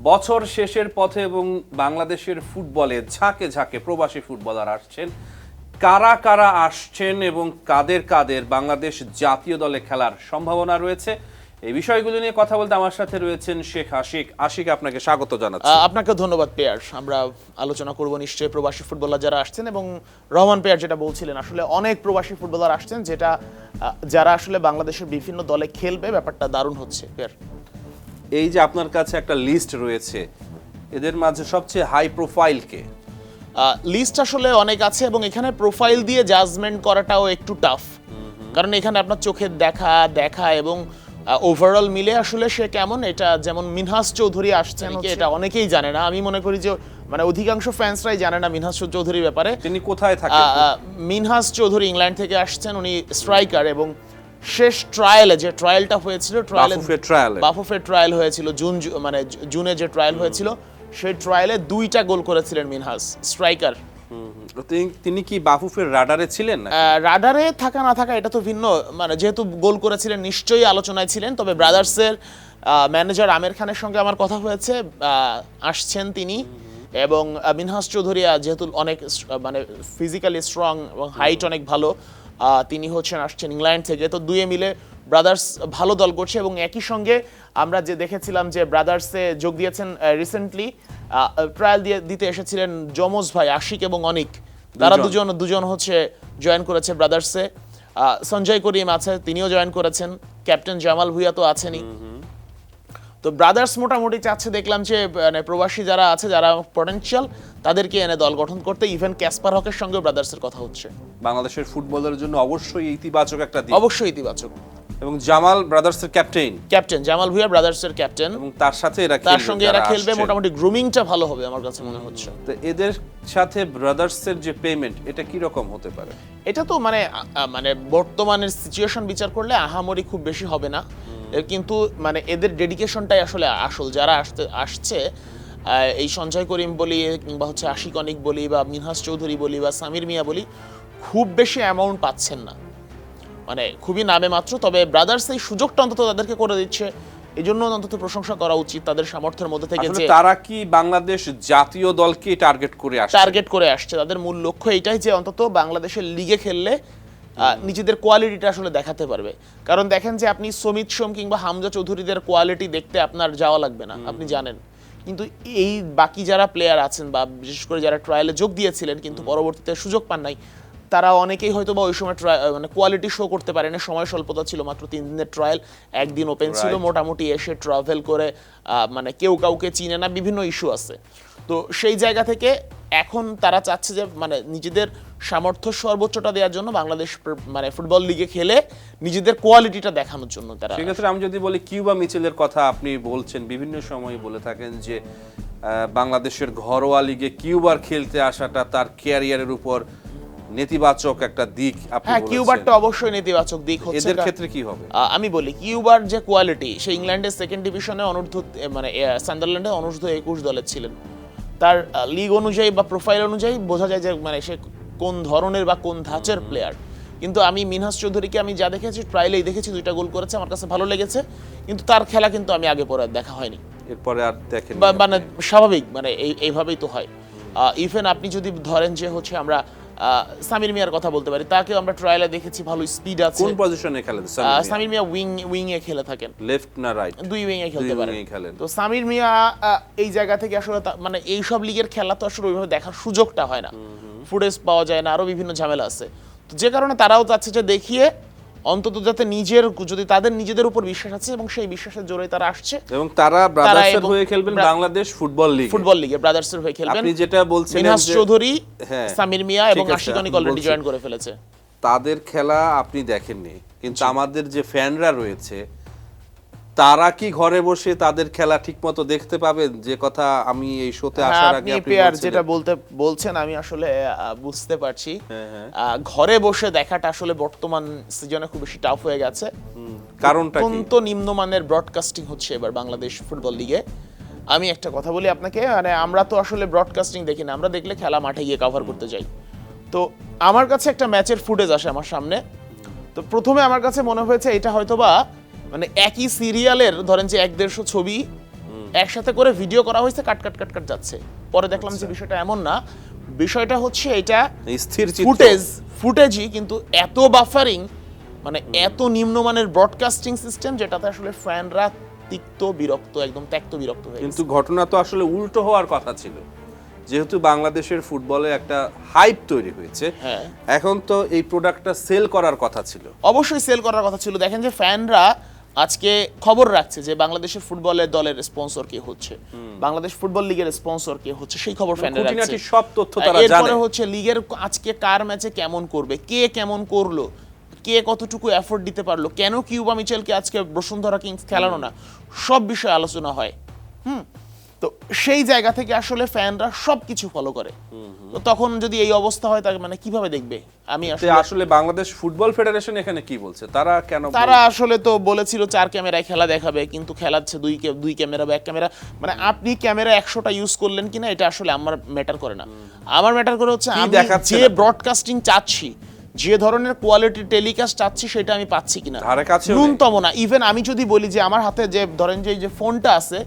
বছর শেষের পথে এবং বাংলাদেশের ফুটবলে ঝাঁকে ঝাঁকে প্রবাসী ফুটবলার আসছেন। কারা কারা আসছেন এবং কাদের কাদের বাংলাদেশ জাতীয় দলে খেলার সম্ভাবনা রয়েছে, এই বিষয়গুলো নিয়ে কথা বলতে আমার সাথে রয়েছেন শেখ আশিক। আশিক, আপনাকে স্বাগত জানাচ্ছি। আপনাকে ধন্যবাদ পেয়ার। আমরা আলোচনা করব নিশ্চয়ই প্রবাসী ফুটবলার যারা আসছেন, এবং রহমান পেয়ার যেটা বলছিলেন, আসলে অনেক প্রবাসী ফুটবলার আসছেন যারা আসলে বাংলাদেশের বিভিন্ন দলে খেলবে। ব্যাপারটা দারুণ হচ্ছে পেয়ার। এই যে আপনার কাছে একটা লিস্ট রয়েছে, এদের মাঝে সবচেয়ে হাই প্রোফাইল কে? লিস্ট আসলে অনেক আছে এবং এখানে প্রোফাইল দিয়ে জাজমেন্ট করাটাও একটু টাফ, কারণ এখানে আপনার চোখের দেখা এবং ওভারঅল মিলে আসলে সে কেমন, এটা যেমন মিনহাস চৌধুরী আসছেন, এটা অনেকেই জানে না। আমি মনে করি যে মানে অধিকাংশ ফ্যান্সরাই জানে না মিনহাস চৌধুরীর ব্যাপারে। তিনি কোথায় থাকেন? মিনহাস চৌধুরী ইংল্যান্ড থেকে আসছেন, উনি স্ট্রাইকার, এবং শেষ ট্রায়ালে যে ট্রায়ালটা হয়েছিল, বাফুফের ট্রায়াল হয়েছিল জুনে যে ট্রায়াল হয়েছিল, সেই ট্রায়ালে 2টা গোল করেছিলেন মিনহাস, স্ট্রাইকার। তিনি কি বাফুফের রাডারে ছিলেন? রাডারে থাকা না থাকা এটা তো ভিন্ন, মানে যেহেতু গোল করেছিলেন নিশ্চয়ই আলোচনায় ছিলেন। তবে ব্রাদার্সের ম্যানেজার আমির খানের সঙ্গে আমার কথা হয়েছে, আসছেন তিনি। এবং মিনহাস চৌধুরী যেহেতু অনেক মানে ফিজিক্যালি স্ট্রং এবং হাইট অনেক ভালো, তিনি আসছেন ইংল্যান্ড থেকে। তো দুয়ে মিলে ব্রাদার্স ভালো দল করছে। এবং একই সঙ্গে আমরা যে দেখেছিলাম যে ব্রাদার্সে যোগ দিয়েছেন রিসেন্টলি, ট্রায়াল দিতে এসেছিলেন যমজ ভাই আশিক এবং অনিক, তারা দুজন জয়েন করেছে ব্রাদার্সে। সঞ্জয় করিম আছে, তিনিও জয়েন করেছেন। ক্যাপ্টেন জামাল ভুঁইয়া তো আছেনই। তো ব্রাদার্স মোটামুটি চাচ্ছে, দেখলাম যে মানে প্রবাসী যারা আছে, যারা পটেনশিয়াল, তাদেরকে এনে দল গঠন করতে। ইভেন ক্যাসপার হকের সঙ্গে ব্রাদার্সের কথা হচ্ছে। বাংলাদেশের ফুটবলের জন্য অবশ্যই ইতিবাচক একটা দিক। অবশ্যই ইতিবাচক। এবং জামাল ব্রাদার্সের ক্যাপ্টেন জামাল ভুঁইয়া ব্রাদার্সের ক্যাপ্টেন, এবং তার সঙ্গে এরা খেলবে। মোটামুটি গ্রুমিংটা ভালো হবে আমার কাছে মনে হচ্ছে। তো এদের সাথে ব্রাদার্সের যে পেমেন্ট, এটা কি রকম হতে পারে? এটা তো মানে বর্তমানের সিচুয়েশন বিচার করলে আহামরি খুব বেশি হবে না, কিন্তু মানে এদের ডেডিকেশনটাই আসলে আসল। যারা আসছে, এই সঞ্জয় করিম বলি, কিংবা আশিক অনিক বলি, বা মিনহাস চৌধুরী বলি, বা সামির মিয়া বলি, খুব বেশি অ্যামাউন্ট পাচ্ছেন না, মানে খুবই নামে মাত্র। তবে ব্রাদার্স এই সুযোগটা অন্তত তাদেরকে করে দিচ্ছে, এই জন্য অন্তত প্রশংসা করা উচিত তাদের সামর্থ্যের মধ্যে থেকে। যে তারা কি বাংলাদেশ জাতীয় দলকে টার্গেট করে আসছে? তাদের মূল লক্ষ্য এইটাই যে অন্তত বাংলাদেশের লিগে খেললে নিজেদের কোয়ালিটিটা আসলে দেখাতে পারবে। কারণ দেখেন যে আপনি সমিত সোম কিংবা হামজা চৌধুরীদের কোয়ালিটি দেখতে আপনার যাওয়া লাগবে না, আপনি জানেন। কিন্তু এই বাকি যারা প্লেয়ার আছেন, বা বিশেষ করে যারা ট্রায়ালে যোগ দিয়েছিলেন কিন্তু পরবর্তীতে সুযোগ পান নাই, তারা অনেকেই হয়তো বা ওই সময় মানে কোয়ালিটি শো করতে পারেনি। সময় স্বল্পতা ছিল, মাত্র 3 দিনের ট্রায়াল, একদিন ওপেন ছিল। মোটামুটি এসে ট্রাভেল করে মানে কেউ কাউকে চিনে না, বিভিন্ন ইস্যু আছে। তো সেই জায়গা থেকে এখন তারা চাচ্ছে যে মানে নিজেদের সামর্থ্য সর্বোচ্চটা দেওয়ার জন্য বাংলাদেশ মানে ফুটবল লিগে খেলে নিজেদের কোয়ালিটিটা দেখানোর জন্য তারা। সেক্ষেত্রে আমি যদি বলি, কিউবা মিচেলের কথা আপনি বলছেন, বিভিন্ন সময় বলে থাকেন যে বাংলাদেশের ঘরোয়া লিগে কিউবার খেলতে আসাটা তার ক্যারিয়ারের উপর নেতিবাচক একটা দিক। হ্যাঁ, কিউবারটা অবশ্যই নেতিবাচক দিক হচ্ছে। এদের ক্ষেত্রে কি হবে? আমি বলি, কিউবার যে কোয়ালিটি, সে ইংল্যান্ডের সেকেন্ড ডিভিশনে মানে সান্ডারল্যান্ডে অনূর্ধ্ব 21 দলের ছিলেন। তার লিগ অনুযায়ী বা প্রোফাইল অনুযায়ী বোঝা যায় যে মানে সে কোন ধরনের বা কোন ধাঁচের প্লেয়ার। কিন্তু আমি মিনহাস চৌধুরীকে আমি যা দেখেছি, ট্রায়ালেই দেখেছি, 2টা গোল করেছে, আমার কাছে ভালো লেগেছে। কিন্তু তার খেলা কিন্তু আমি আগে পরে দেখা হয়নি, এরপরে আর দেখেন। মানে স্বাভাবিক, মানে এইভাবেই তো হয়। ইভেন আপনি যদি ধরেন যে আমরা সামির মিয়ার কথা বলতে পারি, তাকেও আমরা ট্রায়ালে দেখেছি, ভালো স্পিড আছে। কোন পজিশনে খেলেন সামির মিয়া? উইং এ খেলে থাকেন, লেফট না রাইট? দুই উইং এ খেলতে পারেন। তো সামির মিয়া এই জায়গা থেকে আসলে মানে এই সব লিগের খেলা তো আসলে ওইভাবে দেখার সুযোগটা হয় না, ফুটেজ পাওয়া যায় না, আরো বিভিন্ন ঝামেলা আছে। তো যে কারণে তারাও চাচ্ছে যে দেখিয়ে অন্তত যাতে যদি তাদের নিজেদের উপর বিশ্বাস আছে, এবং সেই বিশ্বাসের জোরে তারা আসছে, এবং তারা ব্রাদার্সের হয়ে খেলবেন বাংলাদেশ ফুটবল লিগে ব্রাদার্সের হয়ে খেলবেন। আপনি যেটা বলছেন, মিনহাস চৌধুরী, সামির মিয়া এবং আশিক অনিক অলরেডি জয়েন করে ফেলেছে। তাদের খেলা আপনি দেখেননি, কিন্তু আমাদের যে ফ্যানরা রয়েছে, তারা কি ঘরে বসে তাদের খেলা ঠিকমতো দেখতে পাবেন? যে কথা আমি এই শোতে আসার আগে আপনি যেটা বলছেন আমি আসলে বুঝতে পারছি। ঘরে বসে দেখাটা আসলে বর্তমান সিজনে খুব বেশি টাফ হয়ে গেছে। কারণটা কি? অত্যন্ত নিম্নমানের ব্রডকাস্টিং হচ্ছে এবার বাংলাদেশ ফুটবল লিগে। আমি একটা কথা বলি আপনাকে, মানে আমরা তো আসলে ব্রডকাস্টিং দেখি না, আমরা দেখলে খেলা মাঠে গিয়ে কভার করতে যাই। তো আমার কাছে একটা ম্যাচের ফুটেজ আসে আমার সামনে। তো প্রথমে আমার কাছে মনে হয়েছে এটা হয়তোবা মানে একই সিরিয়ালের, ধরেন যে 1-150 ছবি একসাথে করে ভিডিও করা হয়েছে, কাট কাট কাট কাট যাচ্ছে। পরে দেখলাম যে বিষয়টা এমন না, বিষয়টা হচ্ছে এটা স্থির ফুটেজই, কিন্তু এত বাফারিং, মানে এত নিম্নমানের ব্রডকাস্টিং সিস্টেম, যেটাতে আসলে ফ্যানরা বিরক্ত, একদম ত্যক্ত বিরক্ত হয়ে গেছে। কিন্তু ঘটনা তো আসলে উল্টো হওয়ার কথা ছিল, যেহেতু বাংলাদেশের ফুটবলে একটা হাইপ তৈরি হয়েছে, এখন তো এই প্রোডাক্টটা সেল করার কথা ছিল। অবশ্যই সেল করার কথা ছিল। দেখেন যে ফ্যানরা আজকে খবর রাখছে যে বাংলাদেশের ফুটবলের দলের স্পন্সর কে হচ্ছে, বাংলাদেশ ফুটবল লিগের স্পন্সর কে হচ্ছে, সেই খবর ফ্যানরা রাখছে। সব তথ্য তারা জানে। এরপরে হচ্ছে লিগের আজকে কার ম্যাচে কেমন করবে, কে কেমন করলো, কে কতটুকু এফোর্ট দিতে পারলো, কেন কিউবা মিচেলকে আজকে বসুন্ধরা কিংস খেলানো না, সব বিষয়ে আলোচনা হয়। তো সেই জায়গা থেকে আসলে ফ্যানরা সবকিছু ফলো করে। তো তখন যদি এই অবস্থা হয়, তাকে মানে কিভাবে দেখবে? আমি আসলে বাংলাদেশ ফুটবল ফেডারেশন এখানে কি বলছে, তারা আসলে তো বলেছিল 4 ক্যামেরায় খেলা দেখাবে, কিন্তু খেলাচ্ছে দুই ক্যামেরা বা 1 ক্যামেরা। মানে আপনি ক্যামেরা 100টা ইউজ করলেন কিনা, এটা আসলে আমার ম্যাটার করে না। আমার ম্যাটার করে হচ্ছে আমি যে ব্রডকাস্টিং চাচ্ছি, যে ধরনের কোয়ালিটি টেলিকাস্ট চাচ্ছি, সেটা আমি পাচ্ছি কিনা। ন্যূনতম না। ইভেন আমি যদি বলি যে আমার হাতে যে ধরেন যে ফোনটা আছে,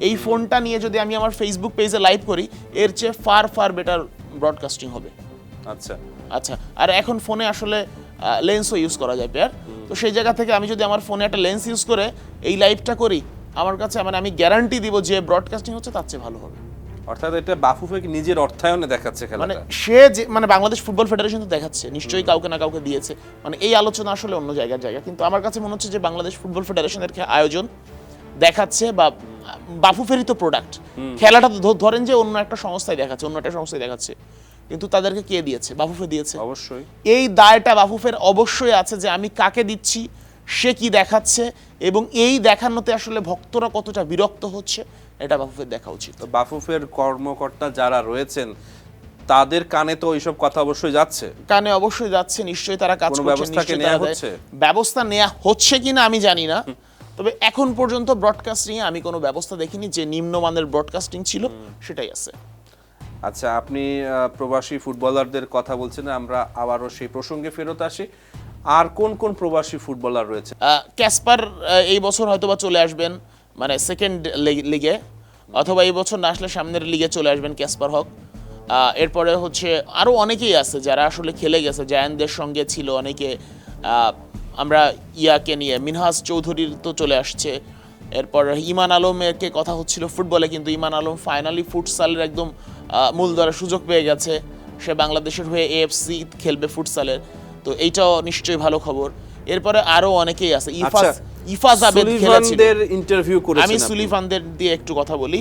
এই ফোনটা নিয়ে যদি আমি আমার ফেসবুক পেজে লাইভ করি, এর চেয়ে ফার বেটার ব্রডকাস্টিং হবে। আচ্ছা, আর এখন ফোনে আসলে লেন্সও ইউজ করা যায় পেয়ার। তো সেই জায়গা থেকে আমি যদি আমার ফোনে একটা লেন্স ইউজ করে এই লাইভটা করি, আমার কাছে মানে আমি গ্যারান্টি দিব যে ব্রডকাস্টিং হচ্ছে তার চেয়ে ভালো হবে। অর্থাৎ এটা বাফুফে নিজের অর্থায়নে দেখাচ্ছে খেলাটা, মানে সে যে মানে বাংলাদেশ ফুটবল ফেডারেশন তো দেখাচ্ছে, নিশ্চয়ই কাউকে না কাউকে দিয়েছে। মানে এই আলোচনা আসলে অন্য জায়গা, কিন্তু আমার কাছে মনে হচ্ছে যে বাংলাদেশ ফুটবল ফেডারেশনের আয়োজন দেখাচ্ছে, বা বাফুফেরই তো প্রোডাক্ট, খেলাটা ধরেন যে অন্য একটা সংস্থায় দেখাচ্ছে, কিন্তু তাদেরকে কে দিয়েছে? বাফুফে দিয়েছে। অবশ্যই এই দায়টা বাফুফের অবশ্যই আছে যে আমি কাকে দিচ্ছি, সে কি দেখাচ্ছে, এবং এই দেখানোতে আসলে ভক্তরা কতটা বিরক্ত হচ্ছে, এটা বাফুফের দেখা উচিত। তো বাফুফের কর্মকর্তা যারা রয়েছেন, তাদের কানে তো এইসব কথা অবশ্যই যাচ্ছে, নিশ্চয়ই তারা কাজ করছে। ব্যবস্থা নেওয়া হচ্ছে কিনা আমি জানি না, তবে এখন পর্যন্ত ব্রডকাস্টিং এ আমি কোনো ব্যবস্থা দেখিনি। যে নিম্নমানের ব্রডকাস্টিং ছিল সেটাই আছে। আচ্ছা, আপনি প্রবাসী ফুটবলারদের কথা বলছেন, আমরা আবারও সেই প্রসঙ্গে ফেরত আসি। আর কোন কোন প্রবাসী ফুটবলার রয়েছে? ক্যাসপার এই বছর হয়তোবা চলে আসবেন, মানে সেকেন্ড লিগে, অথবা এই বছর না আসলে সামনের লিগে চলে আসবেন ক্যাসপার হক। এরপরে হচ্ছে আরো অনেকেই আছে যারা আসলে খেলে গেছে, জায়ানদের সঙ্গে ছিল অনেকে। আমরা ইয়াকে নিয়ে মিনহাজ চৌধুরীর তো চলে আসছে। এরপর ইমান আলমেরকে কথা হচ্ছিল ফুটবলে, কিন্তু ইমান আলম ফাইনালি ফুটসালের একদম মূলধারার সুযোগ পেয়ে গেছে। সে বাংলাদেশের হয়ে এএফসি খেলবে ফুটসালের, তো এইটাও নিশ্চয়ই ভালো খবর। এরপরে আরো অনেকেই আছে। ইফাজ আবেদ খেলেছিল, ইন্টারভিউ করেছেন, আমি সুলিভানদের দিয়ে একটু কথা বলি।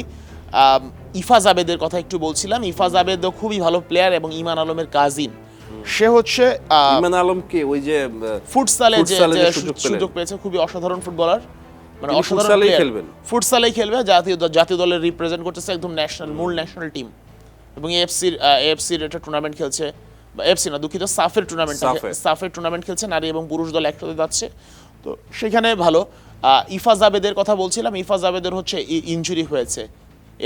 ইফাজ আবেদের কথা একটু বলছিলাম। ইফাজ আবেদও খুবই ভালো প্লেয়ার এবং ইমান আলমের কাজিন। সে হচ্ছে ইমান আলমকে ওই যে ফুটসালে যে সুযোগ পেয়েছে, খুবই অসাধারণ ফুটবলার, মানে অসাধারণ ফুটসালেই খেলবে, জাতীয় দলের রিপ্রেজেন্ট করতেছে, একদম মূল ন্যাশনাল টিম। এবং এএফসির একটা টুর্নামেন্ট খেলছে, বা এফসি না দুঃখিত, সাফের টুর্নামেন্ট খেলছে, নারী এবং পুরুষ দল একসাথে যাচ্ছে, তো সেখানে ভালো। ইফাজ আবেদের কথা বলছিলাম। ইফাজ আবেদের হচ্ছে ইনজুরি হয়েছে,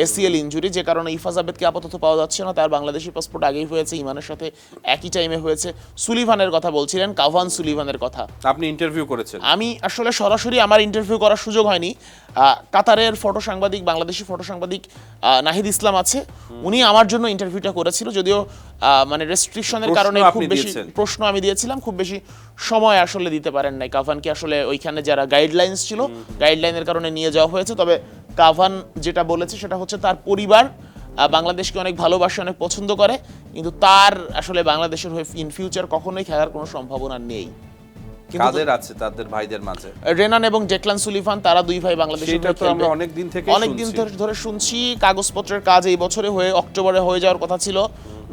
এসিএল ইনজুরি, যে কারণে ইফাজ আবেদকে আপাতত পাওয়া যাচ্ছে না। তার বাংলাদেশি পাসপোর্ট আগেই হয়েছে, ইমানের সাথে একই টাইমে হয়েছে। সুলিভানের কথা বলছিলেন, কাভান সুলিভানের কথা আপনি ইন্টারভিউ করেছেন। আমি আসলে সরাসরি আমার ইন্টারভিউ করার সুযোগ হয়নি। কাতারের ফটো সাংবাদিক, বাংলাদেশি ফটো সাংবাদিক নাহিদ ইসলাম আছে, উনি আমার জন্য ইন্টারভিউটা করেছিল, যদিও মানে রেস্ট্রিকশনের কারণে খুব বেশি প্রশ্ন আমি দিয়েছিলাম, খুব বেশি সময় আসলে দিতে পারেন নাই। কাভানকে আসলে ওইখানে যারা গাইডলাইন্স ছিল, গাইডলাইনের কারণে নিয়ে যাওয়া হয়েছে। তবে কাভান যেটা বলেছে সেটা হচ্ছে তার পরিবার বাংলাদেশকে অনেক ভালোবাসে, অনেক পছন্দ করে, কিন্তু তার আসলে বাংলাদেশের হয়ে ইন ফিউচার কখনোই খেলার কোনো সম্ভাবনা নেই। কাদের আছে তাদের ভাইদের মাঝে? রেনান এবং ডেকলান সুলিভান, তারা দুই ভাই বাংলাদেশে আমরা অনেক দিন ধরে শুনছি। কাগজপত্রের কাজ এই বছরে হয়ে অক্টোবরে হয়ে যাওয়ার কথা ছিল,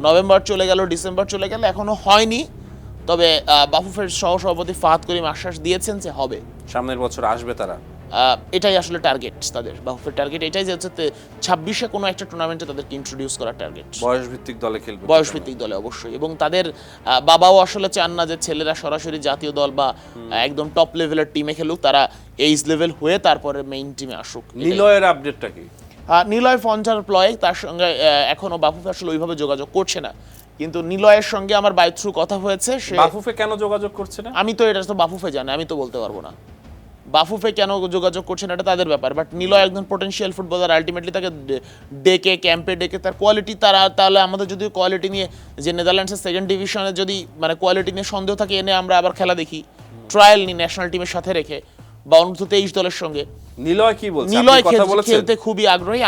নভেম্বর চলে গেল, ডিসেম্বর চলে গেল, এখনো হয়নি। তবে বাফুফের সহসভাপতি ফাহাদ করিম আশ্বাস দিয়েছেন যে হবে, সামনের বছর আসবে তারা। এটাই আসলে টার্গেট তাদের, বাফুফের টার্গেট এটাই যে হচ্ছে 26-এ কোনো একটা টুর্নামেন্টে তাদেরকে ইন্ট্রোডিউস করার টার্গেট। বয়সভিত্তিক দলে খেলবে, বয়সভিত্তিক দলে অবশ্যই। এবং তাদের বাবাও আসলে চান না যে ছেলেরা সরাসরি জাতীয় দল বা একদম টপ লেভেলের টিমে খেলুক, তারা এইজ লেভেল হয়ে তারপরে মেইন টিমে আসুক। নিলয়ের আপডেটটা কি? নিলয় ফন্টার প্লয়, তার সঙ্গে এখনো বাফুফে আসলে ওইভাবে যোগাযোগ করছে না, কিন্তু নিলয়ের সঙ্গে আমার বাই থ্রু কথা হয়েছে। সে বাফুফে কেন যোগাযোগ করছে না, আমি তো এটা তো বাফুফে জানে, আমি তো বলতে পারবো না। বাফুফে কেন যোগাযোগ করছেন এটা তাদের ব্যাপার, বাট নিলয় একজন পোটেনশিয়াল ফুটবলার, আলটিমেটলি তাকে ডেকে ক্যাম্পে ডেকে তার কোয়ালিটি তাহলে আমাদের যদি কোয়ালিটি নিয়ে যে নেদারল্যান্ডসের সেকেন্ড ডিভিশনে যদি মানে কোয়ালিটি নিয়ে সন্দেহ থাকে এনে আমরা আবার খেলা দেখি, ট্রায়াল নিই ন্যাশনাল টিমের সাথে রেখে বা অনূর্ধ্ব-23 দলের সঙ্গে। নিলয় কি বলছে? নিলয় আপনি কথা বলেছেন? খেলতে খুবই আগ্রহী।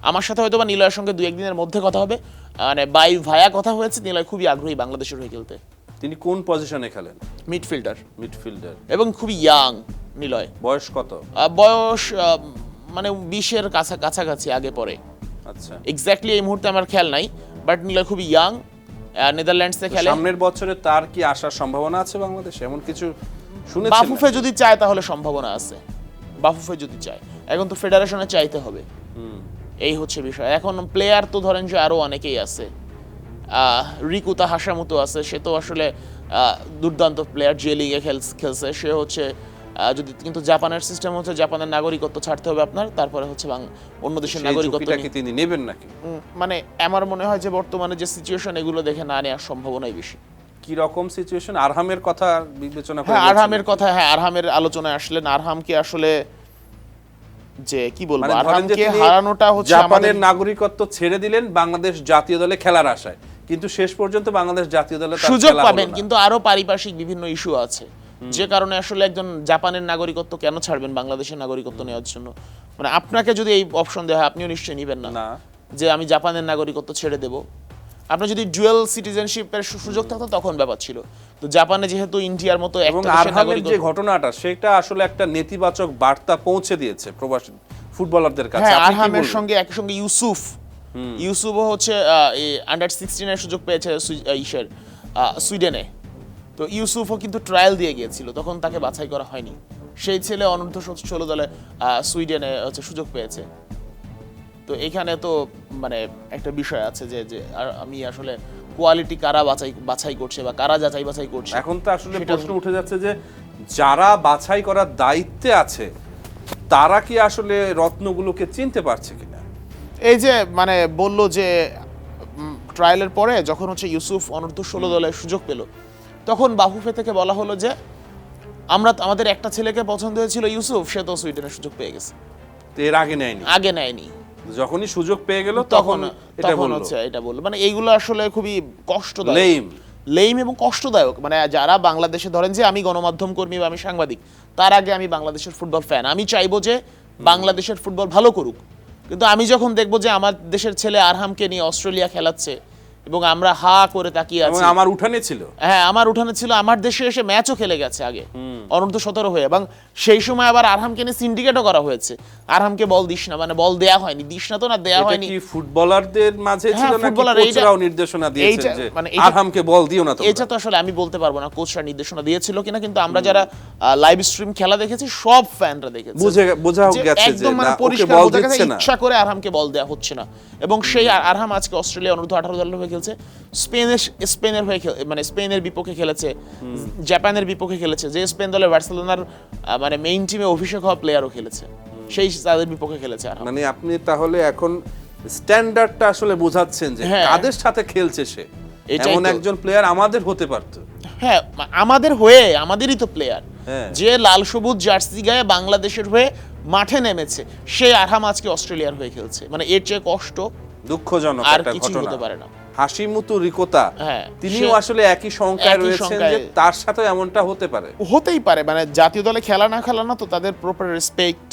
আমার সাথে হয়তো বা নিলয়ের সঙ্গে 2-1 দিনের মধ্যে কথা হবে, মানে ভায়া কথা হয়েছে। নিলয় খুবই আগ্রহী বাংলাদেশের হয়ে খেলতে। তিনি কোন পজিশনে খেলেন? Midfielder midfielder. এবং খুবই ইয়াং নিলয়। বয়স কত? বয়স মানে 20-এর কাছাকাছি আগে পরে, আচ্ছা। এক্স্যাক্টলি এই মুহূর্তে আমার খেয়াল নাই, বাট নিলয় খুবই ইয়াং, নেদারল্যান্ডসে খেলে। সামনের বছরে তার কি আসার সম্ভাবনা আছে বাংলাদেশে? এমন কিছু শুনেছেন? বাফুফে যদি চায় তাহলে সম্ভাবনা আছে, বাফুফে যদি চায়। এখন তো ফেডারেশনে চাইতে হবে, এই হচ্ছে বিষয়। এখন প্লেয়ার তো ধরেন যে আরো অনেকেই আছে, রিকুতা হাসামুতো আছে, সে তো আসলে দুর্দান্ত প্লেয়ার, জে লিগে খেলছে সে হচ্ছে। যদি কিন্তু জাপানের সিস্টেম হচ্ছে জাপানের নাগরিকত্ব ছাড়তে হবে আপনার, তারপরে হচ্ছে অন্য দেশের নাগরিকত্ব কি তিনি নেবেন নাকি? মানে আমার মনে হয় যে বর্তমানে যে সিচুয়েশন এগুলো দেখে না নেওয়ার সম্ভাবনাই বেশি। কি রকম সিচুয়েশন? আরহামের কথা বিবেচনা করে? হ্যাঁ আরহামের কথা, হ্যাঁ আরহামের আলোচনায় আসলেন। আরহামকে আসলে যে কি বলবো, মানে আরহামকে হারানোটা হচ্ছে জাপানের নাগরিকত্ব ছেড়ে দিলেন বাংলাদেশ জাতীয় দলে খেলার আশায়, কিন্তু শেষ পর্যন্ত বাংলাদেশ জাতীয় দলে তার সুযোগ খেলা পাবেন, হলো না। কিন্তু আরো পারিপার্শ্বিক বিভিন্ন ইস্যু আছে যে কারণে আসলে একজন জাপানের নাগরিকত্ব কেন ছাড়বেন বাংলাদেশের নাগরিকত্ব নেওয়ার জন্য? মানে আপনাকে যদি এই অপশন দেওয়া হয় আপনিও নিশ্চয়ই নেবেন না যে আমি জাপানের নাগরিকত্ব ছেড়ে দেব। আপনার যদি ডুয়াল সিটিজেনশিপের সুযোগ থাকতো তখন ব্যাপার ছিল, তো জাপানে যেহেতু ইন্ডিয়ার মতো এবং একটা দেশের আরহামের নাগরিকত্ব। যে ঘটনাটা সেটা আসলে একটা নেতিবাচক বার্তা পৌঁছে দিয়েছে প্রবাসী ফুটবলারদের কাছে। হ্যাঁ আপনি কি আরহামের বলবেন? সঙ্গে একই সঙ্গে ইউসুফও হচ্ছে আন্ডার-16 এর সুযোগ পেয়েছে সুইডেনে। তো ইউসুফও কিন্তু ট্রায়াল দিয়ে গিয়েছিল, তখন তাকে বাছাই করা হয়নি। সেই ছেলে অনূর্ধ্ব-16 দলে সুইডেনে হচ্ছে সুযোগ পেয়েছে। তো এখানে তো মানে একটা বিষয় আছে যে আমি আসলে কোয়ালিটি কারা বাছাই করছে বা কারা যাচাই বাছাই করছে। এখন তো আসলে প্রশ্ন উঠে যাচ্ছে যে যারা বাছাই করার দায়িত্বে আছে তারা কি আসলে রত্নগুলোকে চিনতে পারছে কিনা? এই যে মানে বললো যে ট্রায়ালের পরে যখন হচ্ছে ইউসুফ অনূর্ধ্ব-16 দলে সুযোগ পেল, তখন বাফুফে থেকে বলা হলো যে আমাদের একটা ছেলেকে পছন্দ হয়েছিল ইউসুফ, সে তো সুইডেনের সুযোগ পেয়ে গেছে। তো এর আগে নেয়নি? আগে নেয়নি, যখনই সুযোগ পেয়ে গেল তখন এটা বললো। মানে এইগুলো আসলে খুবই কষ্টদায়ক, লেইম এবং কষ্টদায়ক। মানে যারা বাংলাদেশে ধরেন যে আমি গণমাধ্যম কর্মী বা আমি সাংবাদিক, তার আগে আমি বাংলাদেশের ফুটবল ফ্যান, আমি চাইবো যে বাংলাদেশের ফুটবল ভালো করুক। কিন্তু আমি যখন দেখবো যে আমার দেশের ছেলে আরহামকে নিয়ে অস্ট্রেলিয়া খেলাচ্ছে এবং আমরা হা করে তাকিয়ে আছি, আমার উঠানে ছিল, হ্যাঁ আমার উঠানে ছিল, আমার দেশে এসে ম্যাচও খেলে গেছে আগে অনূর্ধ্ব-17 হয়ে, এবং সেই সময় আবার আরহামকে নিয়ে সিন্ডিকেটও করা হয়েছে। আরহামকে বল দিস না, মানে বল দেয়া হয়নি, দিস না তো না দেয়া হয়নি। কি ফুটবলারদের মাঝে ছিল নাকি কোচরাও নির্দেশনা দিয়েছেন যে মানে আরহামকে বল দিও না? এটা তো আসলে আমি বলতে পারবো না কোচরা নির্দেশনা দিয়েছিল কিনা, কিন্তু আমরা যারা লাইভ স্ট্রিম খেলা দেখেছি সব ফ্যানরা দেখেছে, বোঝা গেছে যে একদম মানে পরিষ্কার বোঝা গেছে ইচ্ছা করে আরহামকে বল দেয়া হচ্ছে না। এবং সেই আরহাম আজকে অস্ট্রেলিয়া অনূর্ধ্ব-18 দলের হয়ে খেলছে, স্পেনের হয়ে মানে স্পেনের বিপক্ষে খেলেছে, জাপানের বিপক্ষে খেলেছে, যে স্পেন দলের বার্সেলোনার মানে মেইন টিমে অভিষেক হওয়া প্লেয়ারও খেলেছে, সেই তাদের বিপক্ষে খেলেছে আরহাম। মানে আপনি তাহলে এখন স্ট্যান্ডার্ডটা আসলে বোঝাচ্ছেন যে কাদের সাথে খেলছে সে, এমন একজন প্লেয়ার আমাদের হতে পারতো। হ্যাঁ আমাদের হয়ে, আমাদেরই তো প্লেয়ার, যে লাল সবুজ জার্সি গায়ে বাংলাদেশের হয়ে মাঠে নেমেছে, সে আরহাম আজকে অস্ট্রেলিয়ার হয়ে খেলছে। মানে এর চেয়ে কষ্ট দুঃখজনক আর একটা কিছু ঘটনা হতে পারে না। হাসিমুতু রিকোতা, তিনিও আসলে একই সংখ্যায় রয়েছেন যে তার সাথে এমনটা হতেই পারে। মানে জাতীয় দলে খেলা না তো তাদের প্রপার রেসপেক্ট,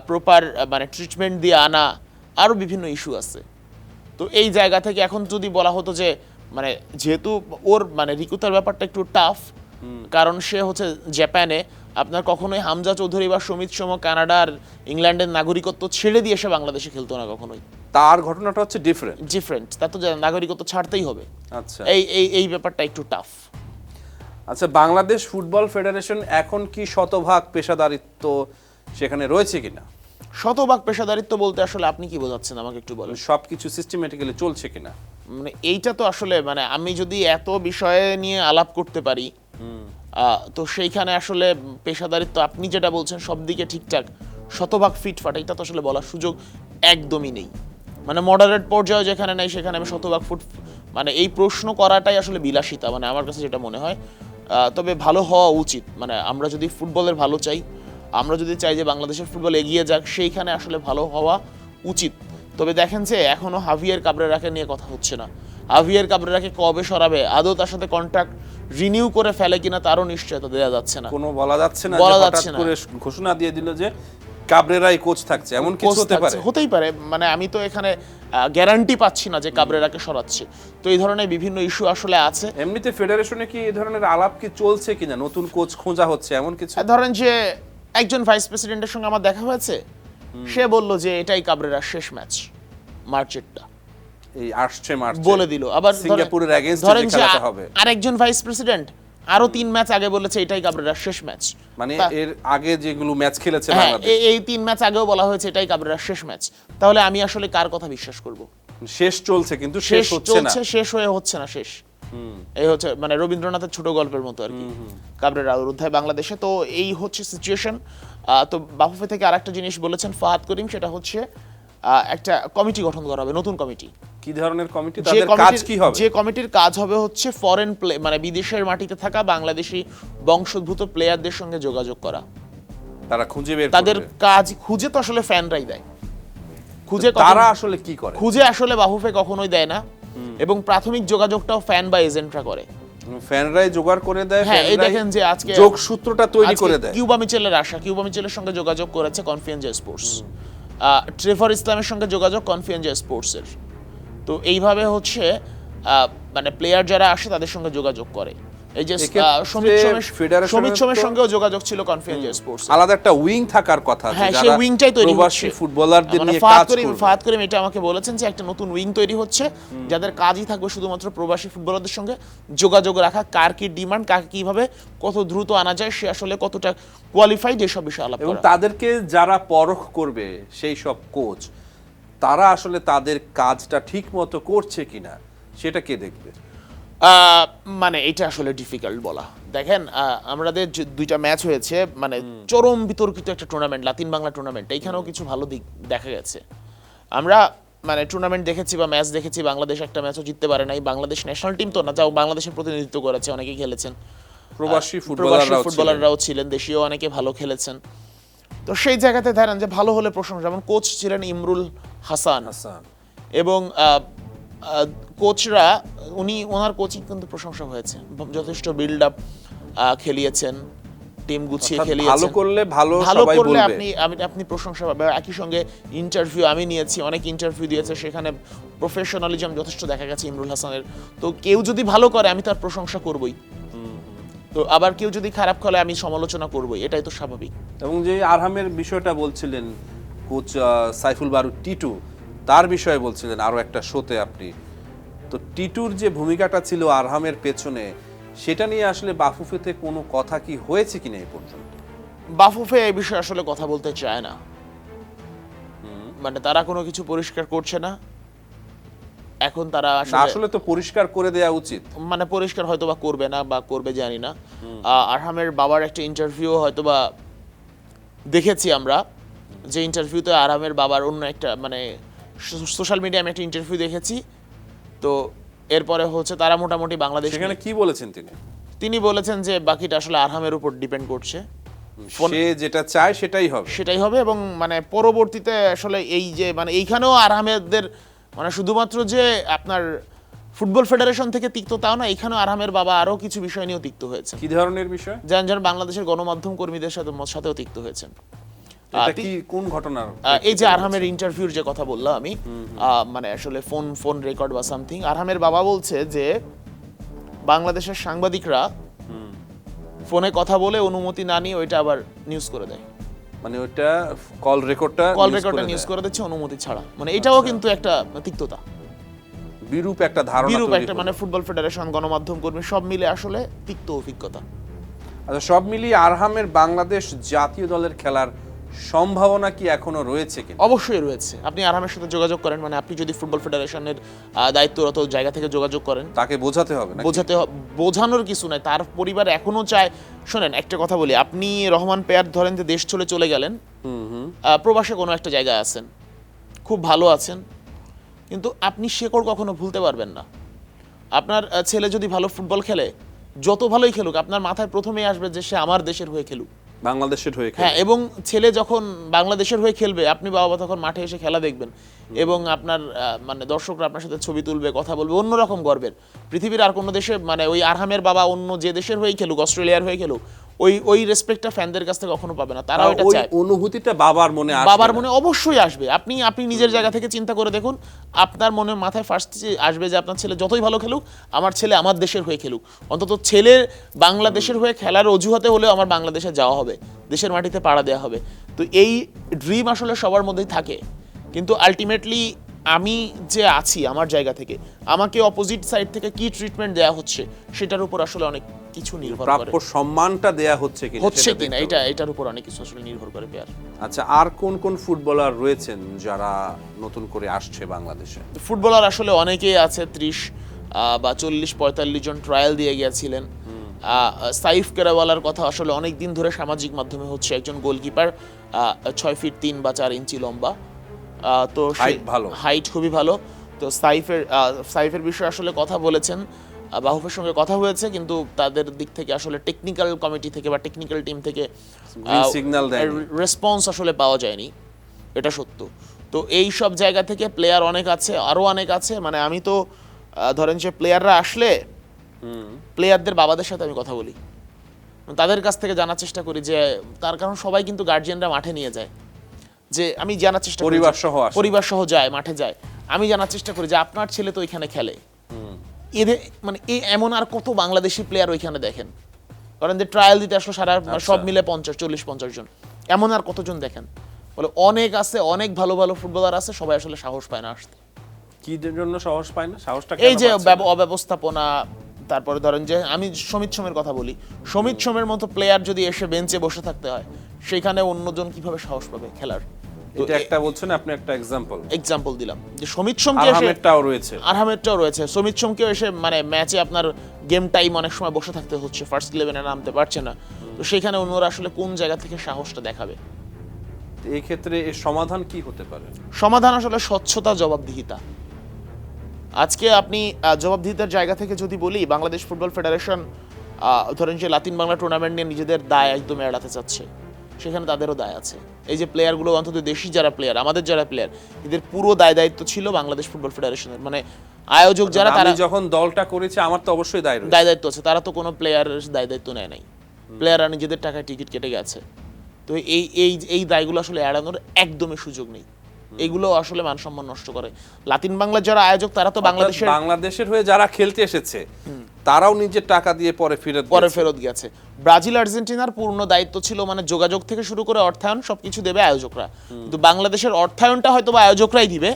প্রপার মানে ট্রিটমেন্ট দিয়ে আনা, আরো বিভিন্ন ইস্যু আছে। তো এই জায়গা থেকে এখন যদি বলা হতো যে মানে যেহেতু ওর মানে রিকুতার ব্যাপারটা একটু টাফ, কারণ সে হচ্ছে জাপানে, আপনার কখনোই হামজা চৌধুরী বা সমিত সম কানাডার ইংল্যান্ডের নাগরিকত্ব ছেড়ে দিয়ে এসে বাংলাদেশে খেলতো না কখনোই। তার ঘটনাটা হচ্ছে ডিফারেন্ট, তার তো নাগরিকত্ব ছাড়তেই হবে। আচ্ছা, এই ব্যাপারটা একটু টাফ। আচ্ছা, বাংলাদেশ ফুটবল ফেডারেশন এখন কি শতভাগ পেশাদারিত্ব সেখানে রয়েছে কিনা? শতভাগ পেশাদারিত্ব বলতে আসলে আপনি কি বোঝাচ্ছেন আমাকে একটু বলেন। সবকিছু সিস্টেমেটিক্যালি চলছে কিনা, মানে এইটা তো আসলে মানে আমি যদি এত বিষয়ে নিয়ে আলাপ করতে পারি, তো সেইখানে আসলে পেশাদারিত্ব আপনি যেটা বলছেন সব দিকে ঠিকঠাক শতভাগ ফিটফাট, এটা তো আসলে বলার সুযোগ একদমই নেই। মানে মডারেট পর্যায়ে যেখানে নাই সেখানে আমি শতভাগ মানে এই প্রশ্ন করাটাই আসলে বিলাসিতা, মানে আমার কাছে যেটা মনে হয়। তবে ভালো হওয়া উচিত, মানে আমরা যদি ফুটবলের ভালো চাই, আমরা যদি চাই যে বাংলাদেশের ফুটবল এগিয়ে যাক, সেইখানে আসলে ভালো হওয়া উচিত। তবে দেখেন যে এখনো হাভিয়ের কাবরেরাকে নিয়ে কথা হচ্ছে না। হাভিয়ের কাবরেরাকে কবে সরাবে, আদৌ তার সাথে কন্ট্রাক্ট রিনিউ করে ফেলে কিনা তারও নিশ্চয়তা দেওয়া যাচ্ছে না। কোনো বলা যাচ্ছে না, বলা যে যাচ্ছে হঠাৎ না। করে ঘোষণা দিয়ে দিল যে কাবরেরাই কোচ থাকছে, এমন কিছু হতে পারে। হতেই পারে, মানে আমি তো এখানে গ্যারান্টি পাচ্ছি না যে কাবরেরাকে সরাচ্ছে। তো এই ধরনের বিভিন্ন ইস্যু আসলে আছে। এমনিতে ফেডারেশনে কি এই ধরনের আলাপ কি চলছে কিনা, নতুন কোচ খোঁজা হচ্ছে এমন কিছু? ধরেন যে একজন ভাইস প্রেসিডেন্টের সঙ্গে আমার দেখা হয়েছে, সে বলল যে এটাই কাবরেরার শেষ ম্যাচ, মার্চেরটা এই আসছে মার্চে বলে দিল। আবার সিঙ্গাপুরের এগেইনস্টে ধরেন যে খেলাটা হবে। আরেকজন ভাইস প্রেসিডেন্ট আরো 3 ম্যাচ আগে বলেছে এটাই কাবরেরার শেষ ম্যাচ। মানে এর আগে যেগুলো ম্যাচ খেলেছে হ্যাঁ, বাংলাদেশ, এই 3 ম্যাচ আগেও বলা হয়েছে এটাই কাবরেরার শেষ ম্যাচ। তাহলে আমি আসলে কার কথা বিশ্বাস করব? শেষ চলছে কিন্তু শেষ হচ্ছে না। শেষ হয়ে হচ্ছে না শেষ। এই হচ্ছে মানে রবীন্দ্রনাথের ছোট গল্পের মতো আর কি, কাবরেরার অধ্যায় বাংলাদেশে। তো এই হচ্ছে সিচুয়েশন। তো বাফুফে থেকে আরেকটা জিনিস বলেছেন ফাহাদ করিম, সেটা হচ্ছে একটা কমিটি গঠন করা হবে, নতুন কমিটি। কি ধরনের কমিটি, তাদের কাজ কি হবে? যে কমিটির কাজ হবে হচ্ছে ফরেন প্লে, মানে বিদেশের মাটিতে থাকা বাংলাদেশি বংশোদ্ভূত প্লেয়ারদের সঙ্গে যোগাযোগ করা। তারা খুঁজে বের তাদের করবে। কাজ খুঁজে তো আসলে ফ্যানরাই দেয়, খুঁজে তারা আসলে কি করে? খুঁজে আসলে বাফুফে কখনোই দেয় না, এবং প্রাথমিক যোগাযোগটাও ফ্যান বা এজেন্টরা করে। ফ্যানরাই জোগাড় করে দেয়, হ্যাঁ, এই ফ্যানরাই দেখেন যে আজকে যোগসূত্রটা তৈরি করে দেয়। কিউবা মিচেলের আশা, কিউবা মিচেলের সঙ্গে যোগাযোগ করেছে কনফিডেন্স স্পোর্টস। ট্রেভর ইসলামের সঙ্গে যোগাযোগ কনফিডেন্স স্পোর্টসের। তো এইভাবে হচ্ছে মানে প্লেয়ার যারা আসে তাদের সঙ্গে যোগাযোগ করে। এই যে সমিত সোমের সঙ্গেও যোগাযোগ ছিল কনফিডেন্স স্পোর্টস। আলাদা একটা উইং থাকার কথা, হ্যাঁ, সেই উইংটাই তৈরি হচ্ছে। প্রবাসী ফুটবলারদের মানে নিয়ে কাজ করবে। ফাহাদ করিম এটা আমাকে বলেছেন যে একটা নতুন উইং তৈরি হচ্ছে, যাদের কাজই থাকবে শুধুমাত্র প্রবাসী ফুটবলারদের সঙ্গে যোগাযোগ রাখা, কার কি ডিমান্ড, কাকে কিভাবে কত দ্রুত আনা যায়, সে আসলে কতটা কোয়ালিফাইড, এসব বিষয়ে আলাপ এবং করা। তাদেরকে যারা পরখ করবে, সেই সব কোচ, তারা আসলে তাদের কাজটা ঠিক মতো করছে কিনা সেটা কে দেখবে? মানে এটা আসলে ডিফিকাল্ট বলা। দেখেন, আমাদের যে 2টা ম্যাচ হয়েছে, মানে চরম বিতর্কিত একটা টুর্নামেন্ট, লাতিন বাংলা টুর্নামেন্ট, এইখানেও কিছু ভালো দিক দেখা গেছে। আমরা মানে টুর্নামেন্ট দেখেছি বা ম্যাচ দেখেছি, বাংলাদেশ একটা ম্যাচও জিততে পারে নাই। বাংলাদেশ ন্যাশনাল টিম তো না, যাও বাংলাদেশের প্রতিনিধিত্ব করেছে, অনেকেই খেলেছেন, প্রবাসী ফুটবলাররাও ছিলেন, দেশীয় অনেকে ভালো খেলেছেন। তো সেই জায়গাতে ধরেন যে ভালো হলে প্রশংসা। যেমন কোচ ছিলেন ইমরুল হাসান, এবং কোচরা ওনার কোচিং কিন্তু প্রশংসা হয়েছে, যথেষ্ট বিল্ড আপ খেলিয়েছেন, টিম গুছিয়ে খেলিয়েছেন। ভালো করলে সবাই বলবে, আপনি প্রশংসা পাবেন। একই সঙ্গে ইন্টারভিউ আমি নিয়েছি, অনেক ইন্টারভিউ দিয়েছে, সেখানে প্রফেশনালিজম যথেষ্ট দেখা গেছে ইমরুল হাসানের। তো কেউ যদি ভালো করে আমি তার প্রশংসা করবই, তো আবার কেউ যদি খারাপ করে আমি সমালোচনা করবই, এটাই তো স্বাভাবিক। এবং যে আরহামের বিষয়টা বলছিলেন, কোচ সাইফুল বারুদ টিটু, তার বিষয়ে বলছিলেন আরো একটা শোতে আপনি, তো টিটুর যে ভূমিকাটা ছিল আরহামের পেছনে, সেটা নিয়ে আসলে বাফুফেতে কোনো কথা কি হয়েছে কিনা এই পর্যন্ত? বাফুফে এই বিষয়ে আসলে কথা বলতে চায় না, মানে তারা কোনো কিছু পরিষ্কার করছে না এখন। তারা আসলে তো পরিষ্কার করে দেয়া উচিত, মানে পরিষ্কার হয়তো বা করবে না, বা করবে জানি না। আরহামের বাবার একটা ইন্টারভিউ হয়তো বা দেখেছি আমরা, যে ইন্টারভিউতে আরহামের বাবার অন্য একটা, মানে সোশ্যাল মিডিয়ায় আমি একটা ইন্টারভিউ দেখেছি। তো এরপরে হচ্ছে তারা মোটামুটি বাংলাদেশ, সেখানে কি বলেছেন তিনি বলেছেন যে বাকিটা আসলে আরহামের উপর ডিপেন্ড করছে, সে যেটা চায় সেটাই হবে। এবং মানে পরবর্তীতে আসলে এই যে মানে এইখানেও আরহামেদের মানে শুধুমাত্র যে আপনার ফুটবল ফেডারেশন থেকে তিক্ত তাও না, এখানেও আরহামের বাবা আরো কিছু বিষয় নিয়েও তিক্ত হয়েছে। কি ধরনের বিষয়? যেন বাংলাদেশের গণমাধ্যম কর্মীদের সাথেও তিক্ত হয়েছেন। এটা কি কোন ঘটনার? এই যে আরহামের ইন্টারভিউর যে কথা বললাম আমি, মানে আসলে ফোন রেকর্ড বা সামথিং, আরহামের বাবা বলছে যে বাংলাদেশের সাংবাদিকরা ফোনে কথা বলে অনুমতি না নিয়ে ওইটা আবার নিউজ করে দেয়, মানে ওইটা কল রেকর্ডটা নিউজ করে দিচ্ছে অনুমতি ছাড়া। মানে এটাও কিন্তু একটা তিক্ততা, বিরূপ একটা ধারণা, বিরূপ একটা, মানে ফুটবল ফেডারেশন, গণমাধ্যম কর্মী সব মিলে আসলে তিক্ত অভিজ্ঞতা। আচ্ছা, সব মিলিয়ে আরহামের বাংলাদেশ জাতীয় দলের খেলার সম্ভাবনা কি এখনো রয়েছে কিনা? অবশ্যই রয়েছে। আপনি আরহামের সাথে যোগাযোগ করেন, মানে আপনি যদি ফুটবল ফেডারেশনের দায়িত্বরত জায়গা থেকে যোগাযোগ করেন, তাকে বোঝাতে হবে, বোঝানোর কিছু নাই। তার পরিবার এখনো চায়। শোনেন, একটা কথা বলি, আপনি রহমান পেয়ার ধরেন যে দেশ চলে গেলেন, প্রবাসে কোনো একটা জায়গায় আছেন, খুব ভালো আছেন, কিন্তু আপনি শেকড় কখনো ভুলতে পারবেন না। আপনার ছেলে যদি ভালো ফুটবল খেলে, যত ভালোই খেলুক, আপনার মাথায় প্রথমেই আসবে যে সে আমার দেশের হয়ে খেলুক। বাংলাদেশের হয়ে হ্যাঁ, এবং ছেলে যখন বাংলাদেশের হয়ে খেলবে, আপনি বাবা তখন মাঠে এসে খেলা দেখবেন এবং আপনার মানে দর্শকরা আপনার সাথে ছবি তুলবে, কথা বলবে, অন্যরকম গর্বের। পৃথিবীর আর কোনো দেশে মানে ওই আরহামের বাবা অন্য যে দেশের হয়েই খেলুক, অস্ট্রেলিয়ার হয়ে খেলুক, ওই রেসপেক্টটা ফ্যানদের কাছ থেকে কখনো পাবে না। তারাও এটা চায়। অনুভূতিটা বাবার মনে আসবে, বাবার মনে অবশ্যই আসবে। আপনি নিজের জায়গা থেকে চিন্তা করে দেখুন, আপনার মনে মাথায় ফার্স্ট আসবে যে আপনার ছেলে যতই ভালো খেলুক, আমার ছেলে আমার দেশের হয়ে খেলুক, অন্তত ছেলের বাংলাদেশের হয়ে খেলার অজুহাতে হলেও আমার বাংলাদেশে যাওয়া হবে, দেশের মাটিতে পাড়া দেওয়া হবে। তো এই ড্রিম আসলে সবার মধ্যেই থাকে, কিন্তু আলটিমেটলি আমি যে আছি আমার জায়গা থেকে, আমাকে অপোজিট সাইড থেকে কি ট্রিটমেন্ট দেওয়া হচ্ছে সেটার উপর আসলে অনেক কিছু নির্ভর করে। প্রাপ্য সম্মানটা দেয়া হচ্ছে কিনা এটার উপর অনেক কিছু আসলে নির্ভর করে পেয়ার। আচ্ছা, আর কোন কোন ফুটবলার রয়েছেন যারা নতুন করে আসছে বাংলাদেশে? ফুটবলার আসলে অনেকেই আছে, 30 বা 40-45 জন ট্রায়াল দিয়ে গিয়েছিলেন। সাইফ কেরাওয়ালার কথা আসলে অনেক দিন ধরে সামাজিক মাধ্যমে হচ্ছে, একজন গোলকিপার, 6 ফিট 3 বা 4 ইঞ্চি লম্বা, তো হাইট খুবই ভালো। তো সাইফের বিষয়ে আসলে কথা বলেছেন, বাহুফের সঙ্গে কথা হয়েছে, কিন্তু তাদের দিক থেকে আসলে টেকনিক্যাল কমিটি থেকে বা টেকনিক্যাল টিম থেকে রেসপন্স আসলে পাওয়া যায়নি, এটা সত্য। তো এই সব জায়গা থেকে প্লেয়ার অনেক আছে, আরও অনেক আছে। মানে আমি তো ধরেন যে প্লেয়াররা আসলে প্লেয়ারদের বাবাদের সাথে আমি কথা বলি, তাদের কাছ থেকে জানার চেষ্টা করি যে, তার কারণ সবাই কিন্তু গার্জিয়ানরা মাঠে নিয়ে যায়, যে আমি জানার চেষ্টা করি, পরিবার সহ যায়, মাঠে যায়, আমি জানার চেষ্টা করি যে আপনার ছেলে তো ওইখানে খেলে, এদের মানে এমন আর কত বাংলাদেশি প্লেয়ার ওইখানে দেখেন, কারণ যে ট্রায়াল দিতে আসলে সব মিলে 40-50 জন, এমন আর কতজন দেখেন? বলে অনেক আছে, অনেক ভালো ভালো ফুটবলার আছে, সবাই আসলে সাহস পায় না আসতে। কি জন্য সাহস পায় না? সাহসটা এই যে অব্যবস্থাপনা। তারপরে ধরেন যে আমি সমিত সোমের কথা বলি, সমিত সোমের মতো প্লেয়ার যদি এসে বেঞ্চে বসে থাকতে হয়, সেখানে অন্যজন কিভাবে সাহস পাবে খেলার? এটা একটা বলছেন আপনি, একটা এক্সাম্পল দিলাম যে সমিত সোমকে আরহামেরটাও রয়েছে। সমিত সোমকেও এসে মানে ম্যাচে আপনার গেম টাইম অনেক সময় বসে থাকতে হচ্ছে, ফার্স্ট 11-এ নামতে পারছে না। তো সেখানে অন্যরা আসলে কোন জায়গা থেকে সাহসটা দেখাবে? এই ক্ষেত্রে এর সমাধান কি হতে পারে? সমাধান আসলে স্বচ্ছতা, জবাবদিহিতা। আজকে আপনি জবাবদিহিতার জায়গা থেকে যদি বলি, বাংলাদেশ ফুটবল ফেডারেশন ধরেন যে লাতিন বাংলা টুর্নামেন্ট নিয়ে নিজেদের দায় একদম এড়াতে চাচ্ছে, সেখানে তাদেরও দায় আছে। এই যে প্লেয়ারগুলো, অন্তত দেশি যারা প্লেয়ার, আমাদের যারা প্লেয়ার, এদের পুরো দায়িত্ব ছিল বাংলাদেশ ফুটবল ফেডারেশনের, মানে আয়োজক যারা, তারা যখন দলটা করেছে আমার তো অবশ্যই দায়িত্ব আছে, তারা তো কোনো প্লেয়ারের দায়িত্ব নেয় নাই, প্লেয়াররা নিজেদের টাকায় টিকিট কেটে গেছে। তো এই দায়গুলো আসলে এড়ানোর একদমই সুযোগ নেই, এগুলো আসলে মানসম্মান নষ্ট করে। লাতিন বাংলার যারা আয়োজক, তারা তো বাংলাদেশের হয়ে যারা খেলতে এসেছে তারাও নিজের টাকা দিয়ে পরে ফেরত গেছে। ব্রাজিল আর্জেন্টিনার পূর্ণ দায়িত্ব ছিল, মানে যোগাযোগ থেকে শুরু করে অর্থায়ন সবকিছু দেবে আয়োজকরা, কিন্তু বাংলাদেশের অর্থায়নটা হয়তো বা আয়োজকরাই দিবে,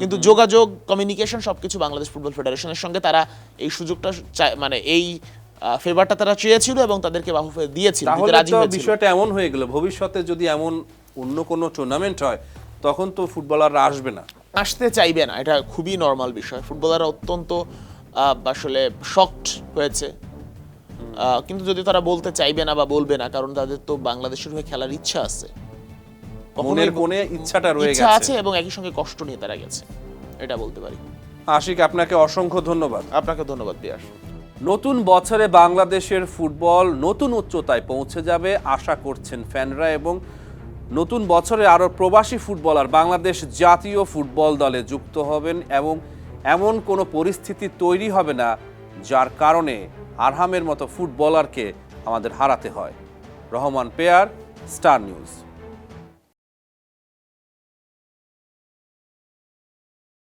কিন্তু যোগাযোগ, কমিউনিকেশন সবকিছু বাংলাদেশ ফুটবল ফেডারেশনের সঙ্গে। তারা এই সুযোগটা মানে এই ফেভারটা তারা চেয়েছিল এবং তাদেরকে বাহুফে দিয়েছিল। তাহলে বিষয়টা এমন হয়ে গেল, ভবিষ্যতে যদি এমন অন্য কোনো টুর্নামেন্ট হয়, তখন তো ফুটবলাররা আসতে চাইবে না, এটা খুবই নরমাল বিষয়। ফুটবলাররা অত্যন্ত আসলে শকড হয়েছে, কিন্তু যদি তারা বলতে চাইবে না বা বলবে না, কারণ তাদের তো বাংলাদেশের হয়ে খেলার ইচ্ছা আছে, মনের কোণে ইচ্ছাটা রয়ে গেছে, ইচ্ছা আছে, এবং একই সঙ্গে কষ্ট নিয়ে তারা গেছে, এটা বলতে পারি। আশিক, আপনাকে অসংখ্য ধন্যবাদ। আপনাকে ধন্যবাদ পিয়াস। নতুন বছরে বাংলাদেশের ফুটবল নতুন উচ্চতায় পৌঁছে যাবে আশা করছেন ফ্যানরা, এবং নতুন বছরে আরও প্রবাসী ফুটবলার বাংলাদেশ জাতীয় ফুটবল দলে যুক্ত হবেন, এবং এমন কোনো পরিস্থিতি তৈরি হবে না যার কারণে আরহামের মতো ফুটবলারকে আমাদের হারাতে হয়। Rahman pair, star news.